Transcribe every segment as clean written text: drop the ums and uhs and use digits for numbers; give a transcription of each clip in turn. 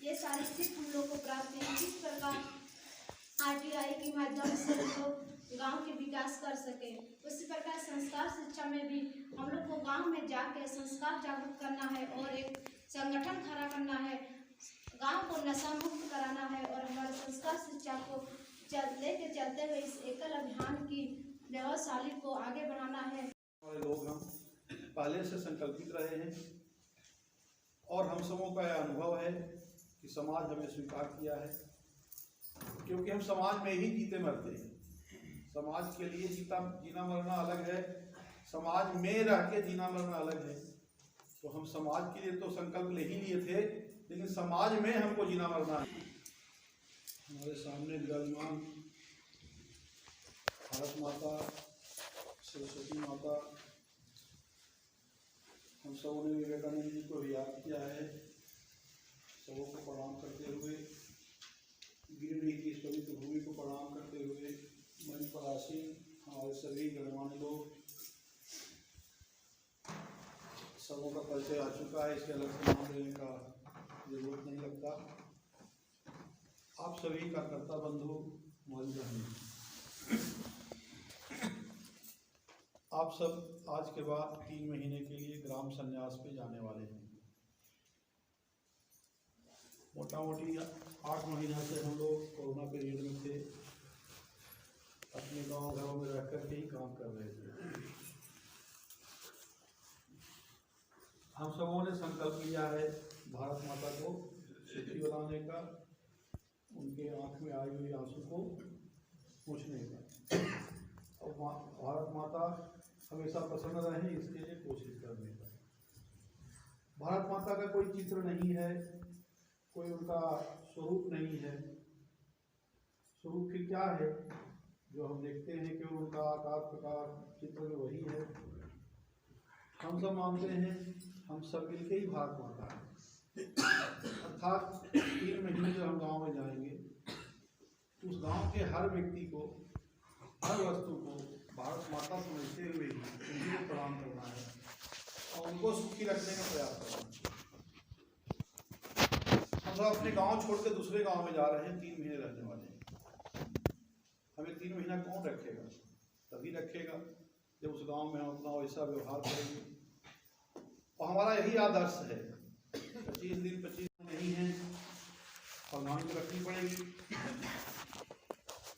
ये सारी सीख हम लोग को प्राप्त है। किस प्रकार आरटीआई के माध्यम से हम लोग गांव के विकास कर सके, उसी प्रकार संस्कार शिक्षा में भी हम लोग को गांव में जाके संस्कार जागरूक करना है और एक संगठन खड़ा करना है, गांव को नशा मुक्त कराना है और हमारे संस्कार शिक्षा को लेके चलते हुए इस एकल अभियान की व्यवसायी को आगे बढ़ाना है। लोग हम पहले से संकल्पित रहे हैं और हम सबों का यह अनुभव है कि समाज हमें स्वीकार किया है, क्योंकि हम समाज में ही जीते मरते हैं। समाज के लिए जीना मरना अलग है, समाज में रह के जीना मरना अलग है। तो हम समाज के लिए तो संकल्प ले ही लिए थे, लेकिन समाज में हमको जीना मरना है। हमारे सामने विराजमान भारत माता, सरस्वती माता, हम सबों ने विवेकानंद जी को याद किया है। सबों को प्रणाम करते हुए, गिरडी की इस पवित्र भूमि को प्रणाम करते हुए, मंच पर आसीन हमारे सभी गणमान्य लोग, सबों का परिचय आ चुका है, इसके अलग से नाम लेने का जरूरत नहीं लगता। आप सभी का कर्ता बंधु मौजूद हैं। आप सब आज के बाद 3 महीने के लिए ग्राम संन्यास पे जाने वाले हैं। मोटा मोटी 8 महीना से हम लोग कोरोना पीरियड में थे, अपने गांव घरों में रह कर के ही काम कर रहे थे। हम सबों ने संकल्प लिया है भारत माता को सुखी बनाने का, उनके आंख में आई हुई आंसू को पूछने का, और भारत माता हमेशा प्रसन्न रहे इसके लिए कोशिश करने का। भारत माता का कोई चित्र नहीं है, कोई उनका स्वरूप नहीं है, स्वरूप फिर क्या है जो हम देखते हैं कि उनका आकार प्रकार चित्र में वही है। हम सब मानते हैं हम सब मिलके ही भारत माता है। अर्थात 3 महीने जब हम गांव में जाएंगे तो उस गांव के हर व्यक्ति को, हर वस्तु को भारत माता समझते हुए ही उन्हीं को प्रणाम करना है और उनको सुखी रखने का प्रयास करना है। हम सब अपने गांव छोड़ के दूसरे गांव में जा रहे हैं, 3 महीने रहने वाले हैं। हमें 3 महीना कौन रखेगा? तभी रखेगा जब उस गांव में हम अपना वैसा व्यवहार करेंगे। और हमारा यही आदर्श है। 25 दिन नहीं है और गांव को रखनी पड़ेगी।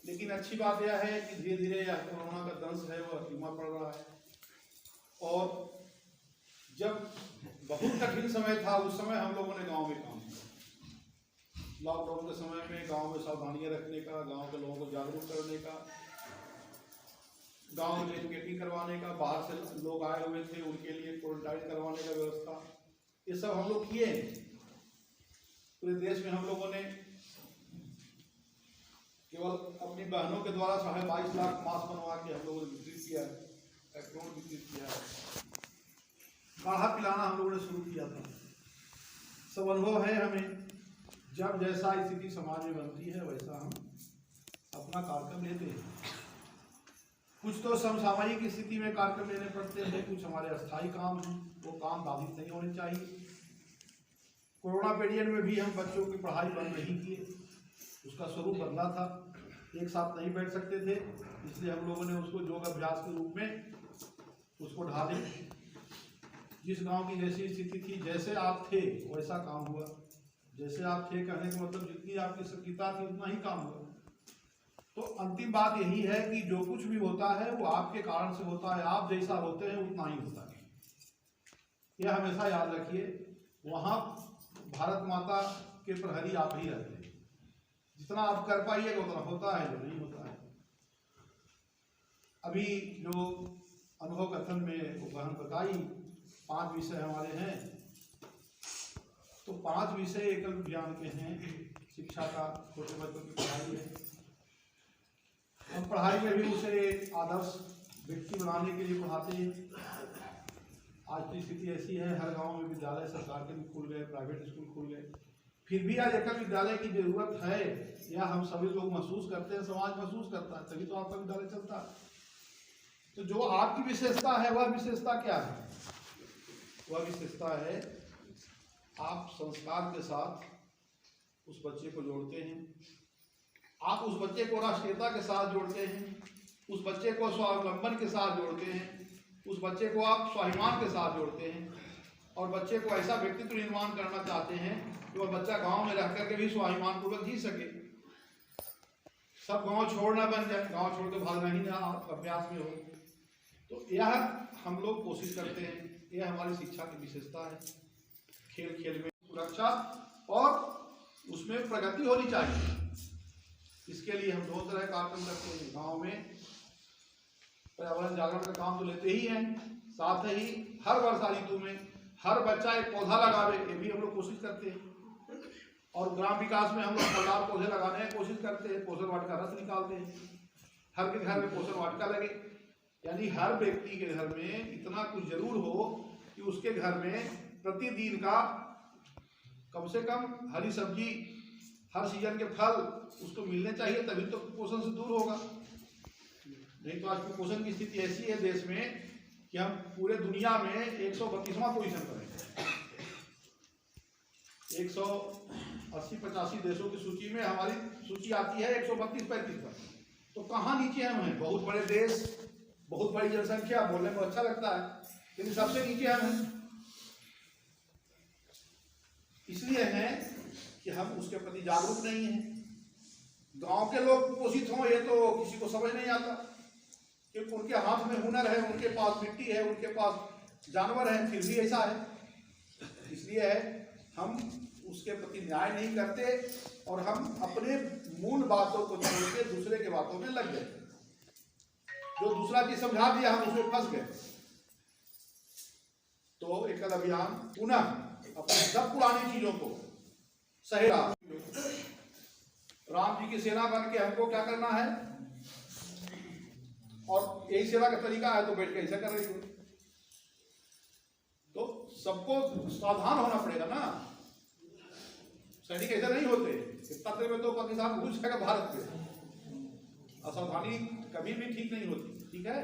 लेकिन अच्छी बात यह है कि धीरे धीरे यह कोरोना का दंश है वह धीमा पड़ रहा है। और जब बहुत कठिन समय था उस समय हम लोगों ने गांव में काम किया। लॉकडाउन के समय में गांव में सावधानियां रखने का, गांव के लोगों को जागरूक करने का, गांव में एजुकेटिंग करवाने का, बाहर से लोग आए हुए थे उनके लिए क्वारंटाइन करवाने का व्यवस्था, ये सब हम लोग किए। पूरे देश में हम लोगों ने केवल अपनी बहनों के द्वारा 22.5 लाख मास्क बनवा के हम लोगों ने वितरित किया है, अकाउंट वितरित किया है। काढ़ा पिलाना हम लोगों ने शुरू किया था। सब अनुभव है हमें। जब जैसा स्थिति समाज में बनती है वैसा हम अपना कार्यक्रम लेते हैं। कुछ तो समसामयिक स्थिति में कार्यक्रम लेने पड़ते हैं, कुछ हमारे अस्थायी काम हैं, वो काम बाधित नहीं होने चाहिए। कोरोना पीरियड में भी हम बच्चों की पढ़ाई बंद नहीं किए, उसका स्वरूप बदला था। एक साथ नहीं बैठ सकते थे, इसलिए हम लोगों ने उसको योग अभ्यास के रूप में उसको ढाले। जिस गांव की जैसी स्थिति थी, जैसे आप थे वैसा काम हुआ। जैसे आप थे कहने का मतलब जितनी आपकी सक्रियता थी उतना ही काम हुआ। तो अंतिम बात यही है कि जो कुछ भी होता है वो आपके कारण से होता है, आप जैसा होते हैं उतना ही होता है। यह हमेशा याद रखिए। वहाँ भारत माता के प्रहरी आप ही रहते हैं। जितना आप कर पाइएगा उतना होता है, जो नहीं होता है। अभी जो अनुभव कथन में वो बहन बताई 5 विषय हमारे हैं, तो 5 विषय एकल विज्ञान के हैं। शिक्षा का छोटे बच्चों की पढ़ाई है। हम पढ़ाई में भी उसे एक आदर्श व्यक्ति बनाने के लिए पढ़ाते हैं। आज की स्थिति ऐसी है, हर गांव में विद्यालय सरकार के भी खुल गए, प्राइवेट स्कूल खुल गए। फिर भी आज एकल विद्यालय की जरूरत है, या हम सभी लोग महसूस करते हैं, समाज महसूस करता है, तभी तो आपका विद्यालय चलता है। तो जो आपकी विशेषता है वह विशेषता क्या है? वह विशेषता है आप संस्कार के साथ उस बच्चे को जोड़ते हैं। आप उस बच्चे को राष्ट्रीयता के साथ जोड़ते हैं, उस बच्चे को स्वावलंबन के साथ जोड़ते हैं, उस बच्चे को आप स्वाभिमान के साथ जोड़ते हैं और बच्चे को ऐसा व्यक्तित्व निर्माण करना चाहते हैं कि वह बच्चा गांव में रह करके भी स्वाभिमान पूर्वक जी सके। सब गांव छोड़ना बन जाए, गांव छोड़ के भागना ही ना अभ्यास में हो। तो यह हम लोग कोशिश करते हैं। यह हमारी शिक्षा की विशेषता है। खेल खेल में सुरक्षा और उसमें प्रगति होनी चाहिए। इसके लिए हम 2 तरह कार्यक्रम करते हैं। गांव में पर्यावरण जागरण का काम तो लेते ही हैं, साथ ही हर वर्षा ऋतु में हर बच्चा एक पौधा लगावे, ये भी हम लोग कोशिश करते हैं। और ग्राम विकास में हम लोग फलदार पौधे लगाने की कोशिश करते हैं। पोषण वाटिका रस निकालते हैं, हर के घर में पोषण वाटिका लगे। यानी हर व्यक्ति के घर में इतना कुछ जरूर हो कि उसके घर में प्रतिदिन का कम से कम हरी सब्जी, हर सीजन के फल उसको मिलने चाहिए, तभी तो कुपोषण से दूर होगा। नहीं तो आज कुपोषण की स्थिति ऐसी है देश में कि हम पूरे दुनिया में 132वां पोजीशन पर हैं। 180-85 देशों की सूची में हमारी सूची आती है 132-35 पर। तो कहाँ नीचे हम हैं? बहुत बड़े देश, बहुत बड़ी जनसंख्या, बोलने में अच्छा लगता है, लेकिन सबसे नीचे हम हैं। इसलिए है कि हम उसके प्रति जागरूक नहीं हैं। गांव के लोग कुपोषित हों ये तो किसी को समझ नहीं आता, क्योंकि उनके हाथ में हुनर है, उनके पास मिट्टी है, उनके पास जानवर है, फिर भी ऐसा है। इसलिए है हम उसके प्रति न्याय नहीं करते और हम अपने मूल बातों को छोड़ के दूसरे के बातों में लग गए। जो दूसरा चीज समझा दिया हम उसमें फंस गए। तो एकल अभियान पुनः अपनी सब पुरानी चीजों को सही राम जी की सेना बन के हमको क्या करना है, और यही सेवा का तरीका है, तो बैठ के ऐसा कर रही हो। तो सबको सावधान होना पड़ेगा ना, सैनिक ऐसे नहीं होते। तत्व में तो पाकिस्तान घुस जाएगा भारत पे, असावधानी कभी भी ठीक नहीं होती। ठीक है,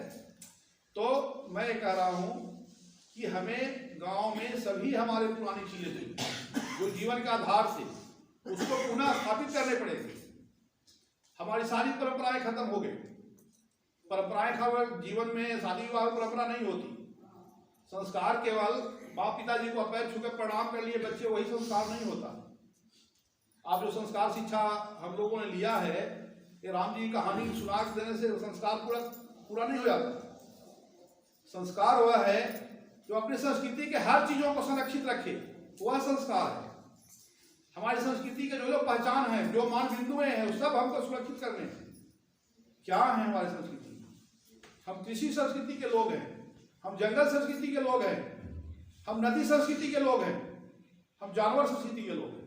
तो मैं कह रहा हूं कि हमें गांव में सभी हमारे पुरानी चीजें थी जो जीवन के आधार से उसको पुनः स्थापित करने पड़ेंगे। हमारी सारी परंपराएं खत्म हो गई। परंपराएं केवल जीवन में शादी विवाह परंपरा नहीं होती। संस्कार केवल बाप पिताजी को पैर छूकर प्रणाम कर लिए बच्चे, वही संस्कार नहीं होता। आप जो संस्कार शिक्षा हम लोगों ने लिया है, ये राम जी की कहानी सुना देने से संस्कार पूरा नहीं हो जाता। संस्कार वह है जो अपनी संस्कृति के हर चीजों को संरक्षित रखे, वह संस्कार है। हमारी संस्कृति के जो पहचान है, जो मान बिंदुएं हैं, वो सब हमको सुरक्षित करने हैं। क्या है हमारी संस्कृति? हम कृषि संस्कृति के लोग हैं, हम जंगल संस्कृति के लोग हैं, हम नदी संस्कृति के लोग हैं, हम जानवर संस्कृति के लोग हैं।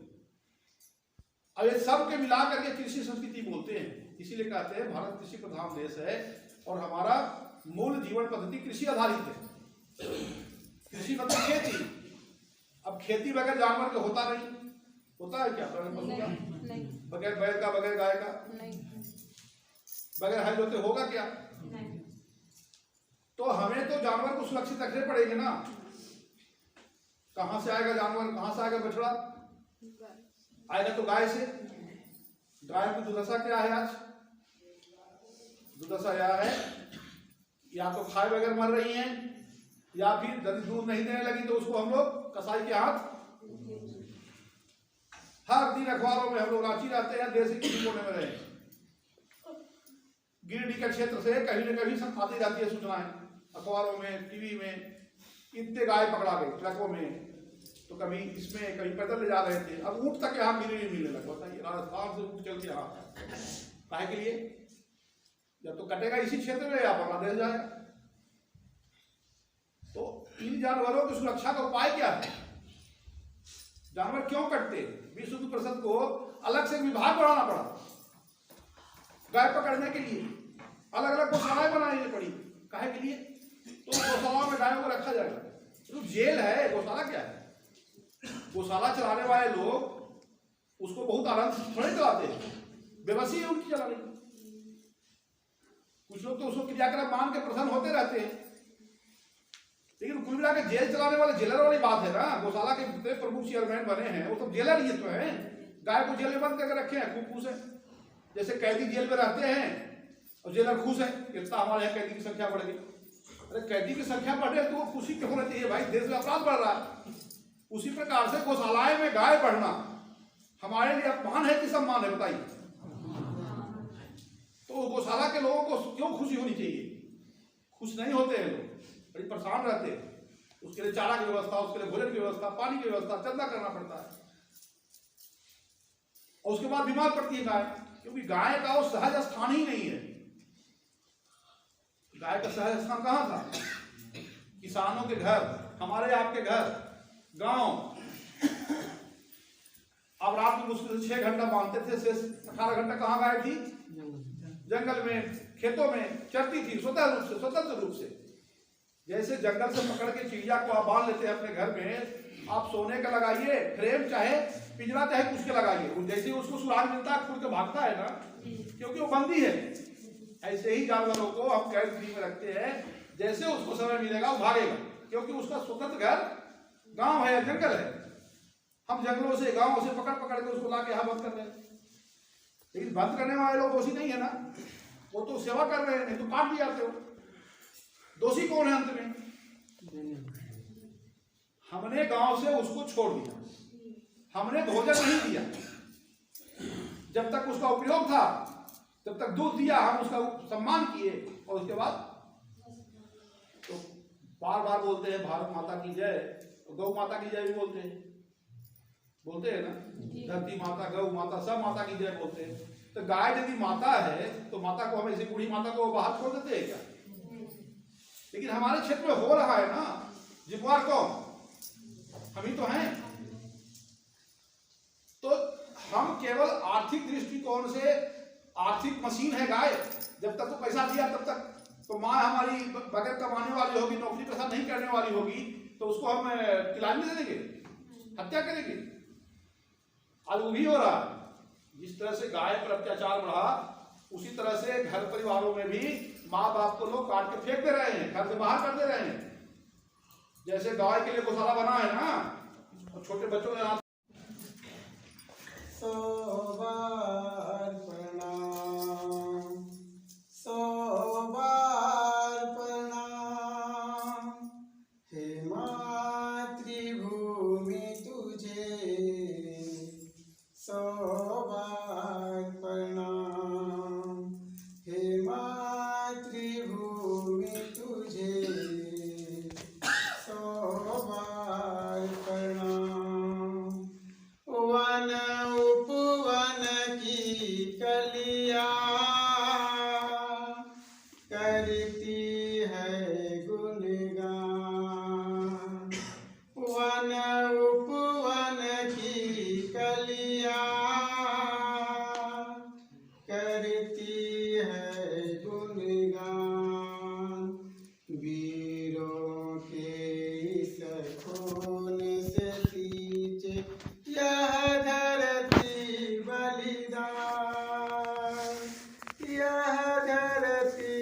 अब ये सब के मिला करके कृषि संस्कृति बोलते हैं। इसीलिए कहते हैं भारत कृषि प्रधान देश है और हमारा मूल जीवन पद्धति कृषि आधारित है। कृषि मतलब खेती। अब खेती बगैर जानवर के होता नहीं, होता है क्या? नहीं। बगैर बैल का, बगैर गाय का नहीं, बगैर हल जोते होगा क्या? नहीं। तो हमें तो जानवर को सुरक्षित रखने पड़ेंगे ना। कहां से आएगा जानवर, कहां से आएगा बछड़ा? आएगा तो गाय से। गाय की दुर्दशा क्या है आज? दुर्दशा यह है, या तो खाए बगैर मर रही हैं, या फिर यदि दूध नहीं देने लगी तो उसको हम लोग कसाई के हाथ। हर दिन अखबारों में हम लोग रांची रहते हैं, देश के किसी कोने में रहे, गिरिडीह के क्षेत्र से कहीं न कहीं आती जाती है सूचनाएं अखबारों में, टीवी में। इतने गाय पकड़ा गए ट्रकों में, तो कभी इसमें कभी पैदल ले जा रहे थे। अब ऊंट तक यहाँ मिलने लगा। बताइए, राजस्थान से ऊंट चल के यहाँ काहे के लिए? या तो कटेगा इसी क्षेत्र में या बांग्लादेश जाएगा। तो इन जानवरों की सुरक्षा का उपाय क्या है? जानवर क्यों कटते? विश्व हिंदू परिषद को अलग से विभाग बनाना पड़ा गाय पकड़ने के लिए। अलग अलग गौशालाएं बनानी पड़ी। काहे के लिए? तो गौशाला में गायों को रखा जाएगा। तो जेल है, गौशाला क्या है? गौशाला चलाने वाले लोग उसको बहुत आराम से थोड़े चलाते हैं, बेबसी है उनकी चला रही। कुछ लोग तो उसको क्रियाक्रम मान के प्रसन्न होते रहते हैं, लेकिन कुल मिला के जेल चलाने वाले जेलर वाली बात है ना। गौशाला के जितने प्रमुख चेयरमैन बने हैं वो सब जेलर ही तो हैं। गाय को जेल में बंद करके रखे हैं, खूब खुश है। जैसे कैदी जेल में रहते हैं और जेलर खुश है, इतना हमारे यहाँ कैदी की संख्या बढ़ गई। अरे कैदी की संख्या बढ़े तो वो खुशी क्यों होना चाहिए भाई? देश में अपराध बढ़ रहा है। उसी प्रकार से गौशालाएं में गाय बढ़ना हमारे लिए अपमान है कि सम्मान है? बताइए। तो गौशाला के लोगों को क्यों खुशी होनी चाहिए? खुश नहीं होते हैं लोग, बड़ी परेशान रहते हैं। उसके लिए चारा की व्यवस्था, उसके लिए भोजन की व्यवस्था, पानी की व्यवस्था, चंदा करना पड़ता है। और उसके बाद बीमार पड़ती है गाय, क्योंकि गाय का वो सहज स्थान ही नहीं है। गाय का सहज स्थान कहाँ था? किसानों के घर, हमारे आपके घर, गांव। अब रात में मुश्किल से 6 घंटा बांधते थे, शेष 18 घंटा कहाँ गाय थी? जंगल में, खेतों में चरती थी स्वतंत्र रूप से। जैसे जंगल से पकड़ के चिड़िया को आप बांध लेते हैं अपने घर में, आप सोने का लगाइए फ्रेम, चाहे पिंजरा, चाहे कुछ के लगाइए, जैसे उसको सुराग मिलता है खुद के भागता है ना, क्योंकि वो बंदी है। ऐसे ही जानवरों को हम कैद में रखते हैं, जैसे उसको समय मिलेगा वो भागेगा, क्योंकि उसका स्वतंत्र घर गांव है, जंगल है। हम जंगलों से, गांव से पकड़ के उसको लाके यहाँ बंद कर रहे हैं। लेकिन बंद करने वाले लोग दोषी नहीं है ना, वो तो सेवा कर रहे हैं, नहीं तो काट भी जाते हो। दोषी कौन है अंत में? हमने गांव से उसको छोड़ दिया, हमने भोजन नहीं दिया। जब तक उसका उपयोग था तब तक दूध दिया, हम उसका सम्मान किए, और उसके बाद तो बार बार बोलते हैं भारत माता की जय, गौ माता की जय भी बोलते हैं ना। धरती माता, गौ माता, सब माता की जय बोलते हैं। तो गाय यदि माता है तो माता को हम ऐसी बूढ़ी माता को बाहर छोड़ देते हैं क्या? लेकिन हमारे क्षेत्र में हो रहा है ना। जिम्मेवार कौन? हम ही तो हैं। तो हम केवल आर्थिक दृष्टिकोण से, आर्थिक मशीन है गाय, जब तक तो पैसा दिया तब तक तो माँ हमारी बगैर कमाने वाली होगी, नौकरी पैसा नहीं करने वाली होगी, तो उसको हम खिलाने दे देंगे, हत्या करेंगे। आज वो भी हो रहा है। जिस तरह से गाय पर अत्याचार बढ़ा, उसी तरह से घर परिवारों में भी माँ बाप को लोग काट के फेंक दे रहे हैं, घर से बाहर कर दे रहे हैं। जैसे गाय के लिए गौशाला बना है ना, और छोटे बच्चों के सोबार प्रणाम, सोबार प्रणाम, हे मातृभूमि तुझे सोबार प्रणाम, हे मातृभूमि तुझे सोबार प्रणाम। वन उपवन की कलिया करती है गुणगान, वन उपवन की कलिया करती है गुणगान। वीरों के इस खून से सींचे यह धरती बलिदान, यह धरती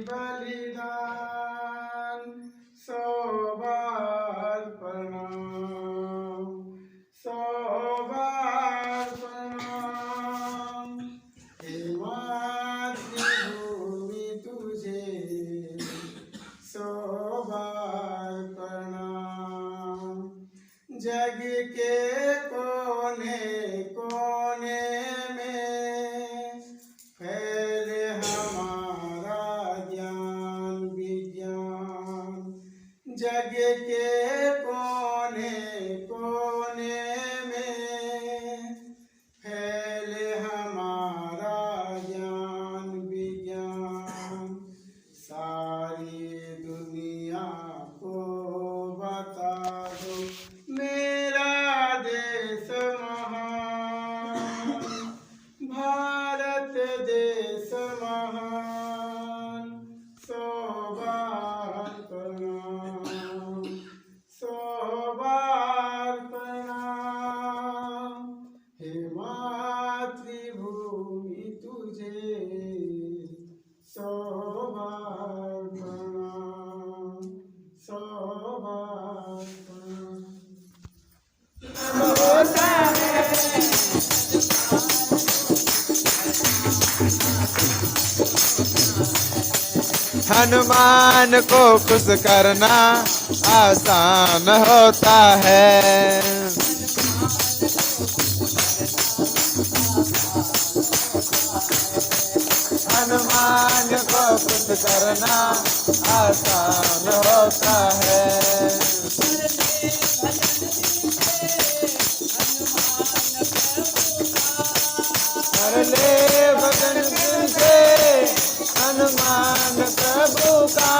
बलिदान। सोबार प्रणाम, सोबार प्रणाम, हे मातृभूमि तुझे सोबार प्रणाम। जग के कोने कोने में फैले हमारा ज्ञान विज्ञान, जग के कोने कोने में फैले हमारा ज्ञान विज्ञान। सारी दुनिया को बता दो मेरा देश महान, भारत देश महान। सोबार प्रणाम, सोबार प्रणाम, हे मातृभूमि तुझे सोबार प्रणाम, सोबार प्रणाम। होता है हनुमान को खुश करना आसान होता है, हनुमान को खुश करना आसान होता है। कर ले भजन से हनुमान प्रभु का,